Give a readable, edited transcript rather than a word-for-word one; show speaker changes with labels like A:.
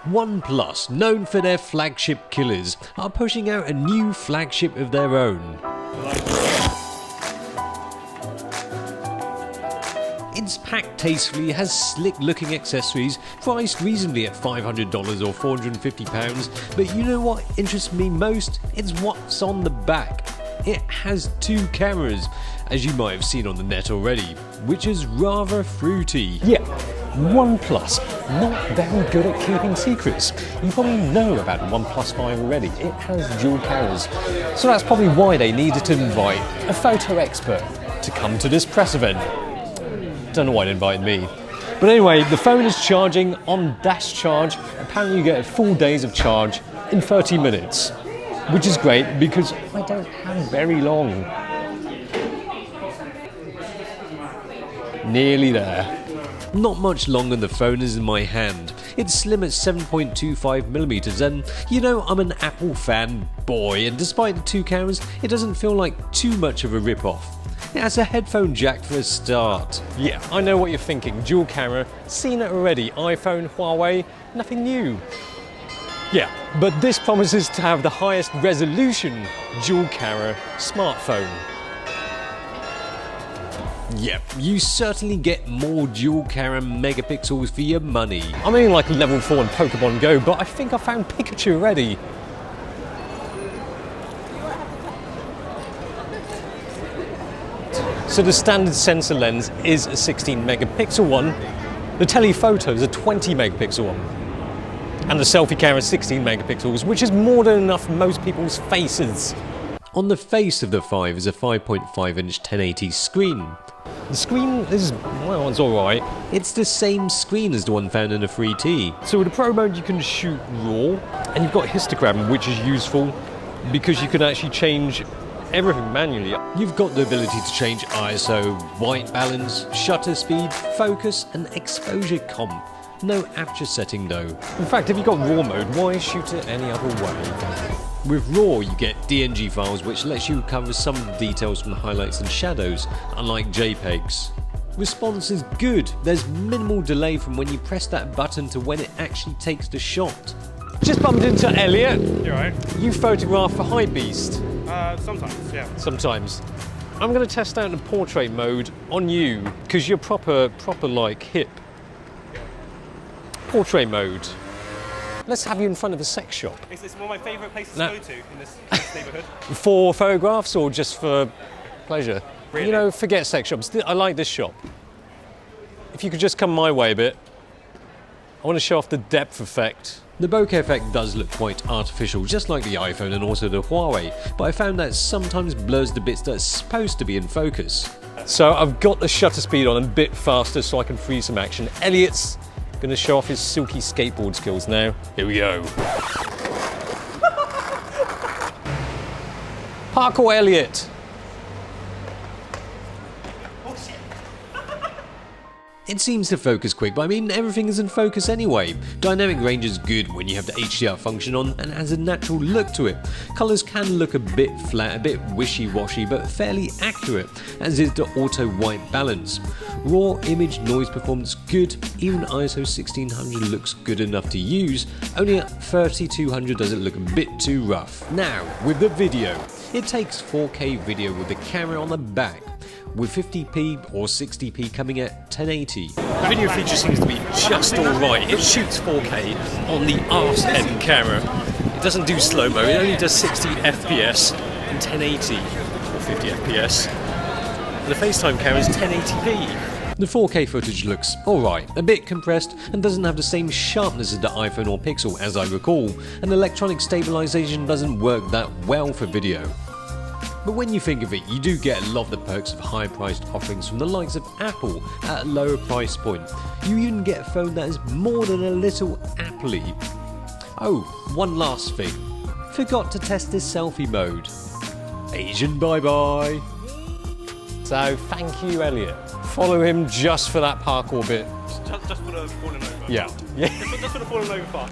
A: OnePlus, known for their flagship killers, are pushing out a new flagship of their own. It's packed tastefully, has slick looking accessories, priced reasonably at $500 or £450, but you know what interests me most? It's what's on the back. It has two cameras, as you might have seen on the net already, which is rather fruity. Yeah, OnePlus, not very good at keeping secrets. You probably know about the OnePlus 5 already. It has dual cameras. So that's probably why they needed to invite a photo expert to come to this press event. Don't know why they invited me. But anyway, the phone is charging on dash charge. Apparently you get a full days of charge in 30 minutes, which is great because I don't have very long. Nearly there. Not much longer the phone is in my hand. It's slim at 7.25mm and you know I'm an Apple fan boy, and despite the two cameras it doesn't feel like too much of a rip-off. It has a headphone jack for a start. Yeah, I know what you're thinking, dual camera, seen it already, iPhone, Huawei, nothing new. Yeah, but this promises to have the highest resolution dual camera smartphone. Yep, you certainly get more dual camera megapixels for your money. I'm only like level 4 in Pokemon Go, but I think I found Pikachu already. So the standard sensor lens is a 16 megapixel one, the telephoto is a 20 megapixel one, and the selfie camera is 16 megapixels, which is more than enough for most people's faces. On the face of the 5 is a 5.5-inch 1080 screen. The screen is, well, it's alright. It's the same screen as the one found in the 3T. So with the Pro mode you can shoot RAW, and you've got histogram, which is useful because you can actually change everything manually. You've got the ability to change ISO, white balance, shutter speed, focus and exposure comp. No aperture setting though. In fact, if you've got RAW mode, why shoot it any other way? With RAW you get DNG files, which lets you recover some details from highlights and shadows, unlike JPEGs. Response is good. There's minimal delay from when you press that button to when it actually takes the shot. Just bumped into Elliot.
B: You're right.
A: You photograph for Hypebeast.
B: Sometimes, yeah.
A: Sometimes. I'm going to test out the portrait mode on you, because you're proper like hip. Portrait mode. Let's have you in front of a sex shop.
B: It's one of my favourite places to go to in this neighbourhood.
A: For photographs or just for pleasure?
B: Really?
A: You know, forget sex shops. I like this shop. If you could just come my way a bit. I want to show off the depth effect. The bokeh effect does look quite artificial, just like the iPhone and also the Huawei, but I found that sometimes blurs the bits that are supposed to be in focus. So I've got the shutter speed on a bit faster so I can freeze some action. Elliot's going to show off his silky skateboard skills now. Here we go. Parkour Elliot. It seems to focus quick, but I mean everything is in focus anyway. Dynamic range is good when you have the HDR function on and has a natural look to it. Colours can look a bit flat, a bit wishy-washy, but fairly accurate, as is the auto white balance. Raw image noise performance good, even ISO 1600 looks good enough to use, only at 3200 does it look a bit too rough. Now, with the video. It takes 4K video with the camera on the back, with 50p or 60p coming at 1080. The video feature seems to be just alright. It shoots 4K on the arse end camera. It doesn't do slow-mo, it only does 60 FPS and 1080 or 50 FPS. And the FaceTime camera is 1080p. The 4K footage looks alright, a bit compressed and doesn't have the same sharpness as the iPhone or Pixel as I recall, and electronic stabilization doesn't work that well for video. But when you think of it, you do get a lot of the perks of high-priced offerings from the likes of Apple at a lower price point. You even get a phone that is more than a little Apple-y. Oh, one last thing. Forgot to test this selfie mode. Asian bye-bye. So, thank you, Elliot. Follow him just for that parkour bit.
B: Just for the falling over.
A: Yeah.
B: Just for the falling over part.